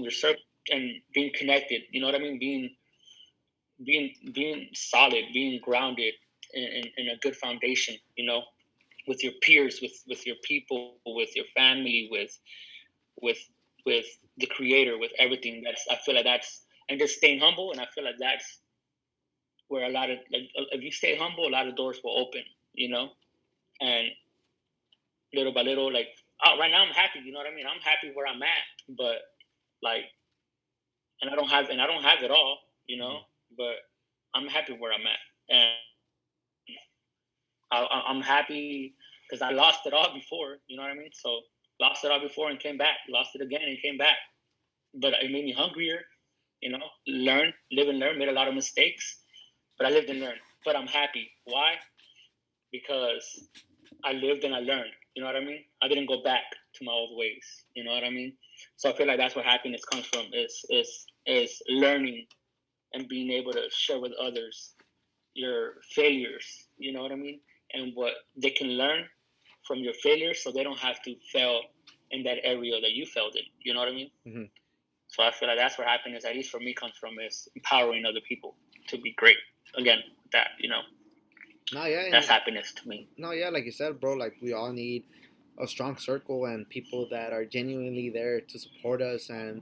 your circle, and being connected. You know what I mean? Being solid, being grounded in a good foundation. With your peers, with your people, with your family, with with the creator, with everything. I feel like that's, and just staying humble. And I feel like that's where a lot of, like, if you stay humble, a lot of doors will open. You know, and little by little, like, right now I'm happy. You know what I mean? I'm happy where I'm at, but like, and I don't have it all. Mm-hmm. But I'm happy where I'm at, and I'm happy because I lost it all before. You know what I mean? So lost it all before and came back. Lost it again and came back. But it made me hungrier. Learn, live and learn. Made a lot of mistakes, but I lived and learned. But I'm happy. Why? Because I lived and I learned. You know what I mean? I didn't go back to my old ways. You know what I mean? So I feel like that's where happiness comes from. Is learning and being able to share with others your failures. You know what I mean? And what they can learn from your failures, so they don't have to fail in that area that you failed in. You know what I mean? Mm-hmm. So I feel like that's where happiness, at least for me, comes from, is empowering other people to be great. Again, that No, yeah, that's and happiness to me. no, yeah, like you said, bro. Like we all need a strong circle and people that are genuinely there to support us. And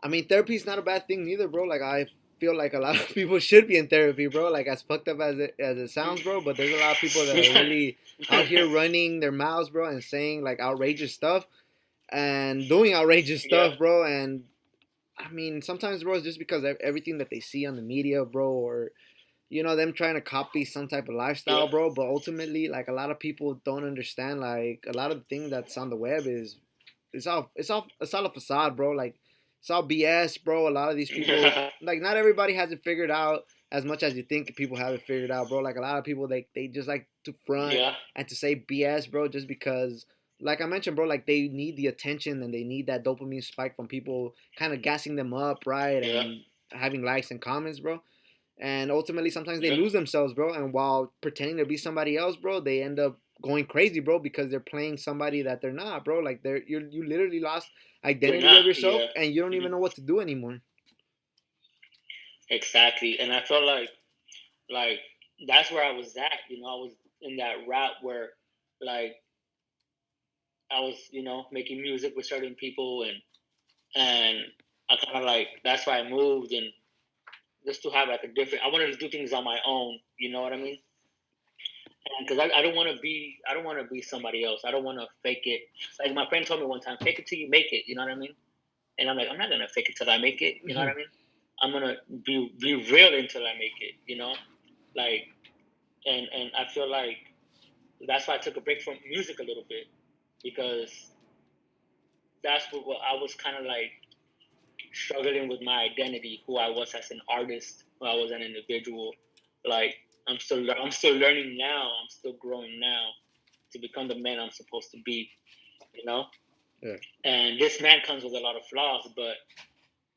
I mean, therapy is not a bad thing neither, bro. Like I feel like a lot of people should be in therapy, bro. Like as fucked up as it sounds, bro. But there's a lot of people that are yeah, really out here running their mouths, bro, and saying like outrageous stuff and doing outrageous yeah, stuff, bro. And I mean, sometimes, bro, it's just because everything that they see on the media, bro, or them trying to copy some type of lifestyle, yeah, bro. But ultimately, like a lot of people don't understand, like a lot of the thing that's on the web is it's all a facade, bro. Like it's all BS, bro. A lot of these people, yeah, like not everybody has it figured out as much as you think people have it figured out, bro. Like a lot of people, they just like to front yeah, and to say BS, bro, just because. Like I mentioned, bro, like they need the attention and they need that dopamine spike from people kind of gassing them up, right? yeah, And having likes and comments, bro. And ultimately, sometimes they yeah. lose themselves, bro. And while pretending to be somebody else, bro, they end up going crazy, bro, because they're playing somebody that they're not, bro. Like you literally lost They're identity of not. yourself, Yeah, and you don't hmm even know what to do anymore. exactly. And I felt like that's where I was at. I was in that route where like I was making music with certain people, and I kind of like that's why I moved, and just to have like a different. I wanted to do things on my own. You know what I mean? Because I don't want to be somebody else. I don't want to fake it. Like my friend told me one time, fake it till you make it. You know what I mean? And I'm like, I'm not gonna fake it till I make it. You know what I mean? I'm gonna be real until I make it. Like and I feel like that's why I took a break from music a little bit, because that's what I was kind of like struggling with my identity, who I was as an artist, who I was an individual. Like I'm still learning now. I'm still growing now to become the man I'm supposed to be. You know, Yeah. and this man comes with a lot of flaws, but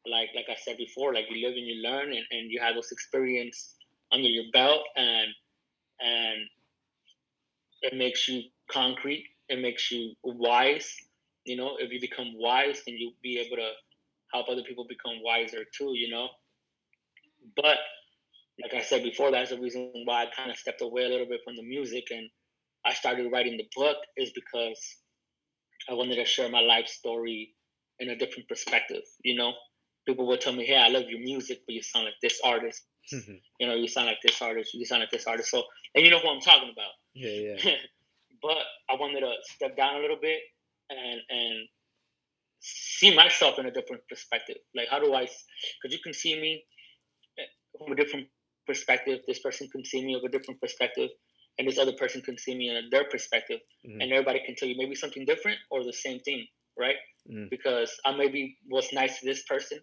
like I said before, like you live and you learn, and you have those experience under your belt, and it makes you concrete. It makes you wise. If you become wise, then you'll be able to help other people become wiser too. But like I said before, that's the reason why I kind of stepped away a little bit from the music, and I started writing the book, is because I wanted to share my life story in a different perspective. People would tell me, "Hey, I love your music, but you sound like this artist. You sound like this artist. You sound like this artist." So, and you know who I'm talking about. Yeah, yeah. But I wanted to step down a little bit and see myself in a different perspective. Like, how do I? Because you can see me from a different perspective. This person can see me of a different perspective, and this other person can see me in their perspective, Mm-hmm. and everybody can tell you maybe something different or the same thing, right? Mm-hmm. Because I maybe was nice to this person,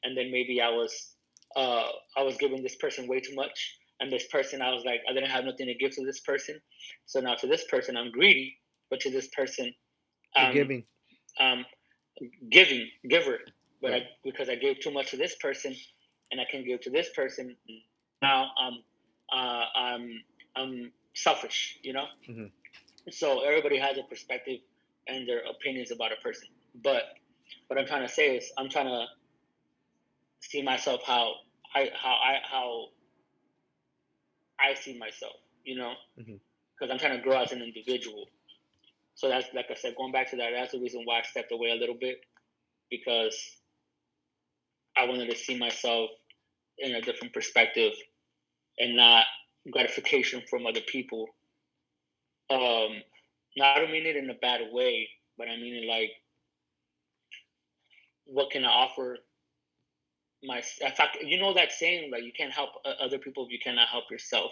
and then maybe I was giving this person way too much, and this person I was like I didn't have nothing to give to this person, so now to this person I'm greedy, but to this person You're um giving. um giver, but Right. because I gave too much to this person, and I can give to this person. Now I'm selfish. Mm-hmm. So everybody has a perspective and their opinions about a person. But what I'm trying to say is I'm trying to see myself how I see myself. Mm-hmm. Because I'm trying to grow as an individual. So that's like I said, going back to that. That's the reason why I stepped away a little bit, because I wanted to see myself in a different perspective and not gratification from other people. Now I don't mean it in a bad way, but I mean it like, what can I offer my? In fact, that saying, like, you can't help other people if you cannot help yourself.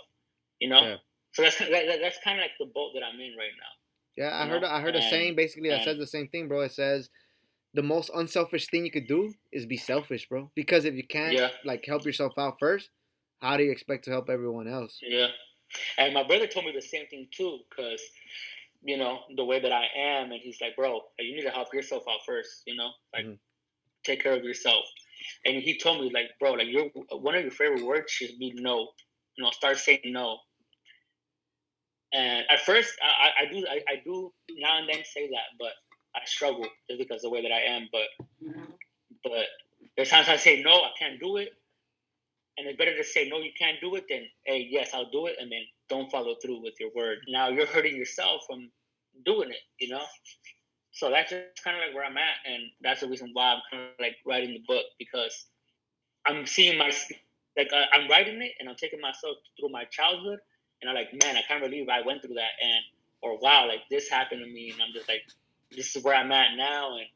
You know, Yeah. so that's kind of like the boat that I'm in right now. Yeah. I You heard know, I heard a and saying basically that and says the same thing, bro. It says the most unselfish thing you could do is be selfish, bro. Because if you can't yeah, like help yourself out first, how do you expect to help everyone else? yeah. And my brother told me the same thing too, because the way that I am, and he's like, bro, you need to help yourself out first, like Mm-hmm. take care of yourself. And he told me like, bro, like your one of your favorite words should be no. Start saying no. And at first, I do now and then say that, but I struggle just because of the way that I am. But there's times I say no, I can't do it, and it's better to say no, you can't do it than hey, yes, I'll do it, and then don't follow through with your word. Now you're hurting yourself from doing it. So that's just kind of like where I'm at, and that's the reason why I'm kind of like writing the book, because I'm seeing I'm writing it and I'm taking myself through my childhood, and I'm like, man, I can't believe I went through that, and or wow, like this happened to me, and I'm just like, this is where I'm at now, and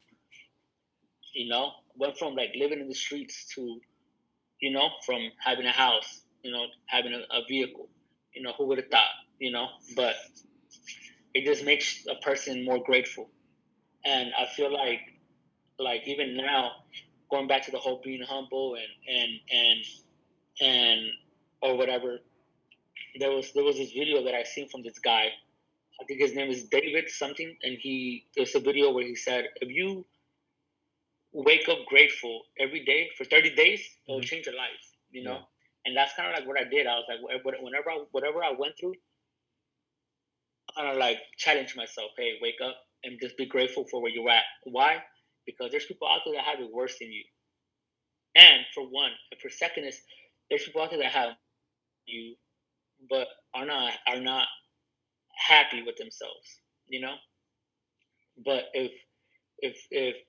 went from like living in the streets to from having a house, having a vehicle, who would have thought, but it just makes a person more grateful, and I feel like even now, going back to the whole being humble and or whatever, there was this video that I seen from this guy. I think his name is David something, and there's a video where he said, if you wake up grateful every day for 30 days, it'll Mm-hmm. change your life. Yeah. And that's kind of like what I did. I was like, whatever I went through, I kind of like challenge myself. Hey, wake up and just be grateful for where you're at. Why? Because there's people out there that have it worse than you. And for one, and for second is there's people out there that have you, but are not happy with themselves. You know. But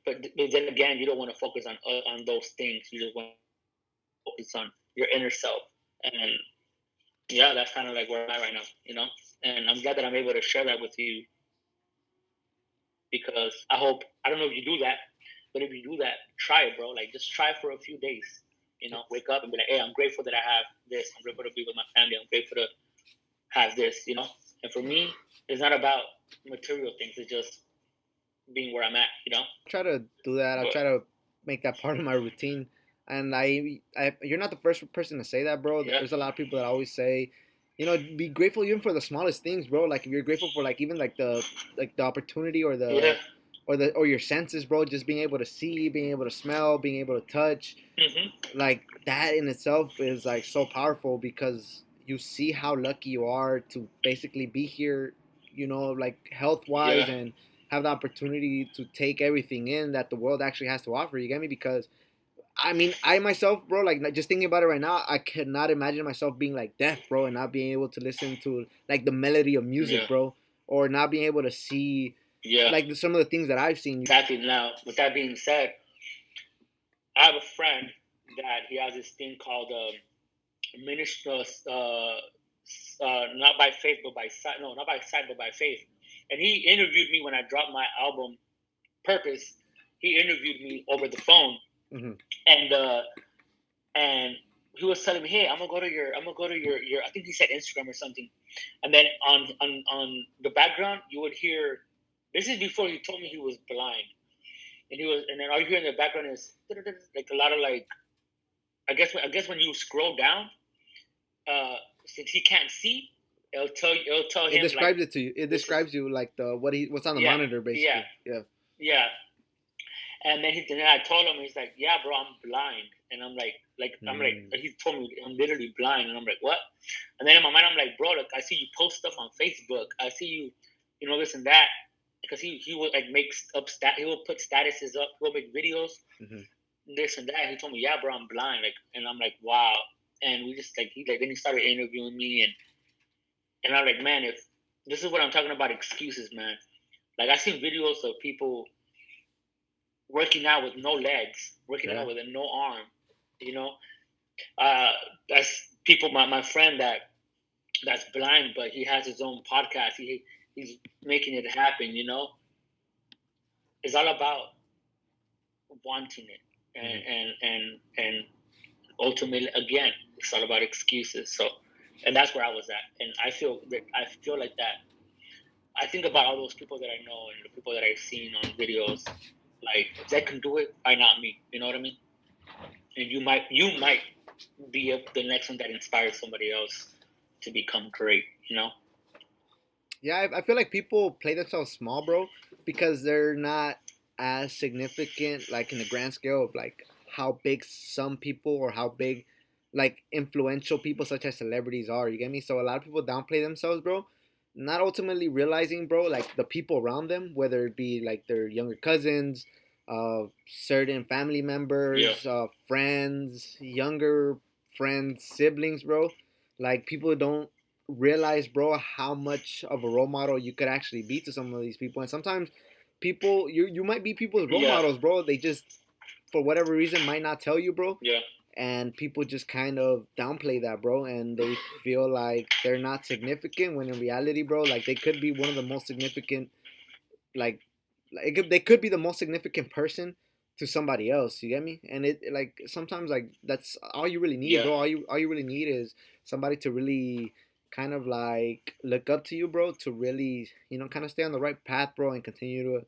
but then again, you don't want to focus on those things. You just want to focus on your inner self. And yeah, that's kind of like where I'm at right now. And I'm glad that I'm able to share that with you, because I don't know if you do that, but if you do that, try it, bro. Like just try for a few days. Wake up and be like, hey, I'm grateful that I have this. I'm grateful to be with my family. I'm grateful to have this. And for me, it's not about material things. It's just being where I'm at. Try to do that. I But try to make that part of my routine. And you're not the first person to say that, bro. yeah, There's a lot of people that always say, be grateful even for the smallest things, bro. Like if you're grateful for like even like the opportunity or yeah, or your senses, bro. Just being able to see, being able to smell, being able to touch, hmm, like that in itself is like so powerful because you see how lucky you are to basically be here, like health yeah, wise and have the opportunity to take everything in that the world actually has to offer. You get me? Because I mean, I myself, bro, like just thinking about it right now, I cannot imagine myself being like deaf, bro, and not being able to listen to like the melody of music, yeah, bro, or not being able to see yeah. like some of the things that I've seen. Exactly. Now, with that being said, I have a friend that he has this thing called minister, not by faith but by sight. No, not by sight but by faith. And he interviewed me when I dropped my album Purpose. He interviewed me over the phone, Mm-hmm. and and he was telling me, "Hey, I'm gonna go to your." I think he said Instagram or something. And then on the background, you would hear. This is before he told me he was blind, and then all you hear in the background is like a lot of like. I guess when you scroll down, uh, since he can't see, it'll tell It him like describes it to you. It this is describes you like what's on the yeah, monitor, yeah, basically. Yeah. yeah. And then I told him, he's like, yeah, bro, I'm blind. And Mm. he told me I'm literally blind, and I'm like, what? And then in my mind, I'm like, bro, look, I see you post stuff on Facebook. I see you, this and that, because he would like he will put statuses up, he will make videos, Mm-hmm. this and that. He told me, yeah, bro, I'm blind, like, and I'm like, wow. And we just like then he started interviewing me, and I'm like, man, if this is what I'm talking about, excuses, man. Like I seen videos of people working out with no legs, working Yeah. out with no arm. You know, uh, that's people. My friend that's blind, but he has his own podcast. He's making it happen. It's all about wanting it, Mm-hmm. and ultimately, again, it's all about excuses. So, and that's where I was at, and I feel like that. I think about all those people that I know and the people that I've seen on videos. Like, if they can do it, why not me? You know what I mean? And you might be the next one that inspires somebody else to become great. Yeah, I feel like people play themselves small, bro, because they're not as significant, like in the grand scale of like how big some people or how big, like influential people such as celebrities are. You get me? So a lot of people downplay themselves, bro, not ultimately realizing, bro, like the people around them, whether it be like their younger cousins, certain family Yeah, members, friends, younger friends, siblings, bro. Like people don't realize, bro, how much of a role model you could actually be to some of these people. And sometimes people, you might be people's role yeah, models, bro. They just, for whatever reason, might not tell you, bro. yeah. And people just kind of downplay that, bro. And they feel like they're not significant when in reality, bro, like they could be one of the most significant, like they could be the most significant person to somebody else. You get me? And it like sometimes like that's all you really need, Yeah, bro. All you really need is somebody to really kind of like look up to you, bro, to really kind of stay on the right path, bro, and continue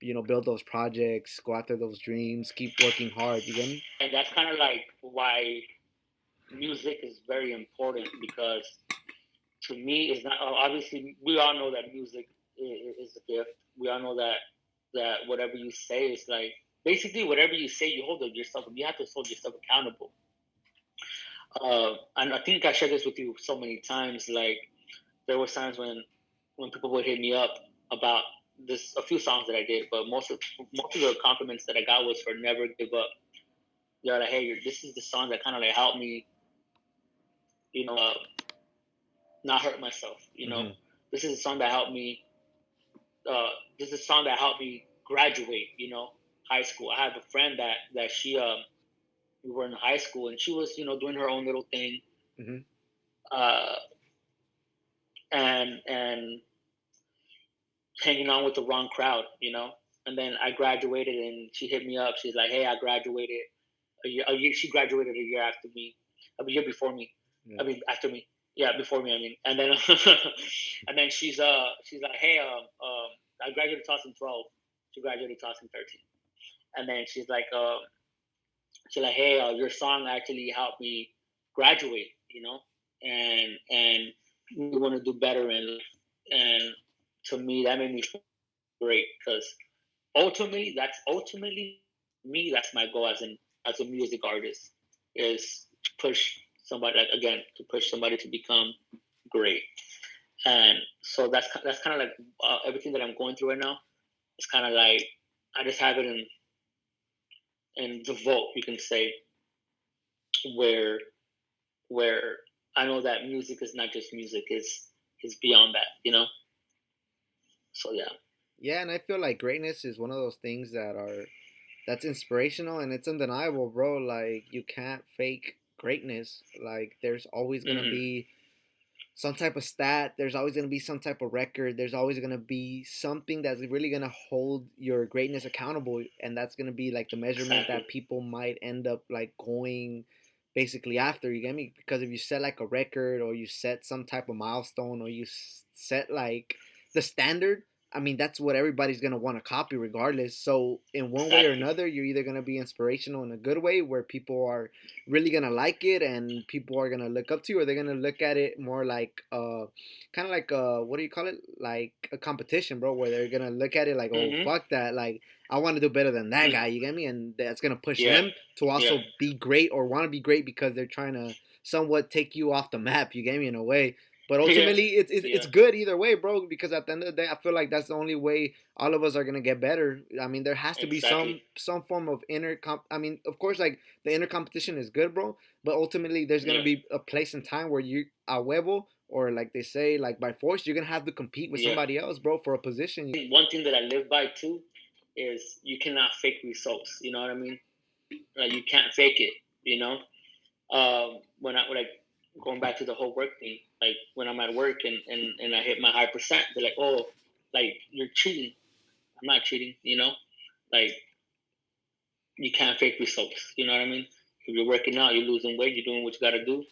to build those projects, go after those dreams, keep working hard. You get me? and that's kind of like why music is very important because to me, it's not obviously we all know that music is a gift. We all know that whatever you say is like basically whatever you say, you hold yourself. You have to hold yourself accountable. And I think I shared this with you so many times. Like there was times when people would hit me up about this a few songs that I did, but most of the compliments that I got was for Never Give Up. They're like, hey, this is the song that kind of like helped me, you know, not hurt myself. Mm-hmm. This is a song that helped me. This is a song that helped me graduate. High school. I have a friend that she we were in high school and she was doing her own little thing, Mm-hmm. uh, and hanging on with the wrong crowd. And then I graduated and she hit me up. She's like, "Hey, I graduated a year. She graduated a year after me, a year before me. Yeah. I mean, after me. Yeah, before me. I mean, and then and then she's like, "Hey, I graduated 2012. She graduated 2013." And then she's like, "Hey, your song actually helped me graduate. And we want to do better in life." And to me, that made me feel great because ultimately me. That's my goal as a music artist is to push somebody like again to push somebody to become great. And so that's kind of like everything that I'm going through right now. It's kind of like I just have it in the vault, you can say, where where I know that music is not just music; is beyond that. So yeah. Yeah, and I feel like greatness is one of those things that's inspirational and it's undeniable, bro. Like you can't fake greatness. Like there's always gonna Mm-hmm. be some type of stat. There's always gonna be some type of record. There's always gonna be something that's really gonna hold your greatness accountable, and that's gonna be like the measurement Exactly. that people might end up like going basically after. You get me? Because if you set like a record or you set some type of milestone or you set like the standard, I mean, that's what everybody's gonna want to copy regardless. So in one way or Exactly. another, you're either gonna be inspirational in a good way where people are really gonna like it and people are gonna look up to you, or they're gonna look at it more like kind of like what do you call it, like a competition, bro, where they're gonna look at it like, oh Mm-hmm. fuck that, like I want to do better than that Mm. guy. You get me? And that's gonna push Yeah. them to Yeah. also be great or want to be great because they're trying to somewhat take you off the map. You get me? In a way. But Yeah. ultimately, it's Yeah. good either way, bro. Because at the end of the day, I feel like that's the only way all of us are gonna get better. I mean, there has to be Exactly. some form of inner I mean, of course, like the inner competition is good, bro. But ultimately, there's gonna Yeah. be a place and time where you a huevo, or like they say, like by force, you're gonna have to compete with Yeah. somebody else, bro, for a position. One thing that I live by too is you cannot fake results. You know what I mean? Like you can't fake it. You know, when I like going back to the whole work thing, like when I'm at work and I hit my high percent, they're like, oh, like you're cheating. I'm not cheating. Like you can't fake results. You know what I mean? If you're working out, you're losing weight, you're doing what you got to do.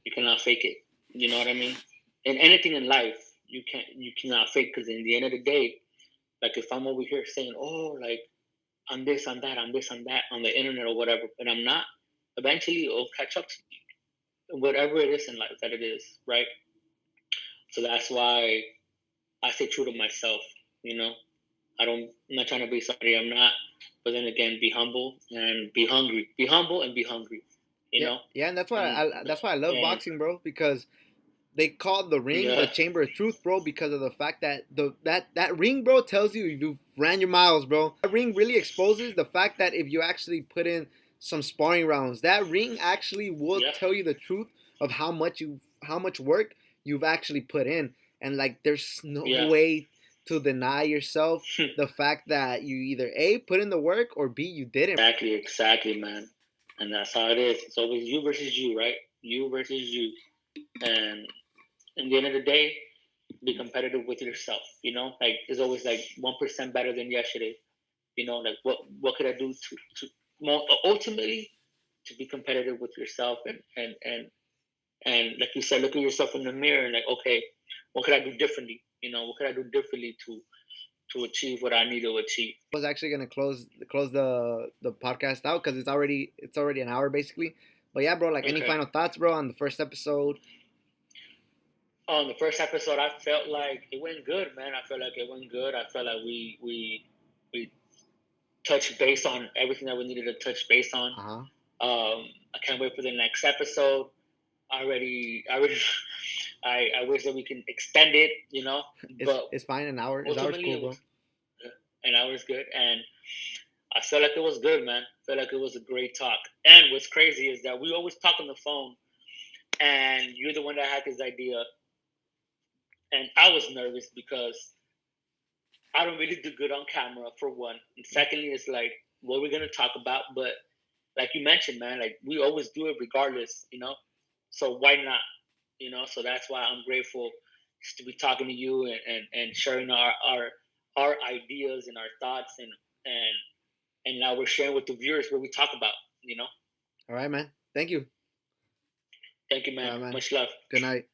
You cannot fake it. You know what I mean? And anything in life, you cannot fake because in the end of the day, like if I'm over here saying, oh, like I'm this, I'm that, I'm this, I'm that on the internet or whatever, but I'm not, eventually it'll catch up to me. Whatever it is in life that it is, right? So that's why I stay true to myself. You know, I'm not trying to be somebody I'm not. But then again, be humble and be hungry. Be humble and be hungry. You Yeah, know, yeah, and and that's why I love and boxing, bro, because they called the ring the yeah, chamber of truth, bro, because of the fact that that ring, bro, tells you if you ran your miles, bro. That ring really exposes the fact that if you actually put in some sparring rounds, that ring actually will yeah, tell you the truth of how much work you've actually put in, and like there's no yeah. way to deny yourself the fact that you either A, put in the work, or B, you didn't. Exactly, exactly, man. And that's how it is. It's always you versus you, right? You versus you. And in the end of the day, be competitive with yourself. You know, like it's always like 1% better than yesterday. You know, like what could I do to more ultimately to be competitive with yourself and like you said, look at yourself in the mirror and like, okay, what could I do differently? You know, what could I do differently to achieve what I need to achieve? Was actually gonna close the podcast out because it's already an hour basically. But yeah, bro, like any Okay. final thoughts, bro, on the first episode? On the first episode, I felt like it went good, man. I felt like it went good. I felt like we touched base on everything that we needed to touch base on. Uh huh. I can't wait for the next episode. I already, I wish that we can extend it, you know, It's but it's fine. An hour. An hour's ultimately cool, it bro. was an hour is good, and I felt like it was good, man. I felt like it was a great talk. And what's crazy is that we always talk on the phone, and you're the one that had this idea, and I was nervous because I don't really do good on camera for one, and secondly, it's like what we're gonna talk about. But like you mentioned, man, like we always do it regardless, you know. So why not? You know, so that's why I'm grateful just to be talking to you and sharing our ideas and our thoughts and and now we're sharing with the viewers what we talk about, you know. All right, man. Thank you. Thank you, All man. right, man. Much love. Good night.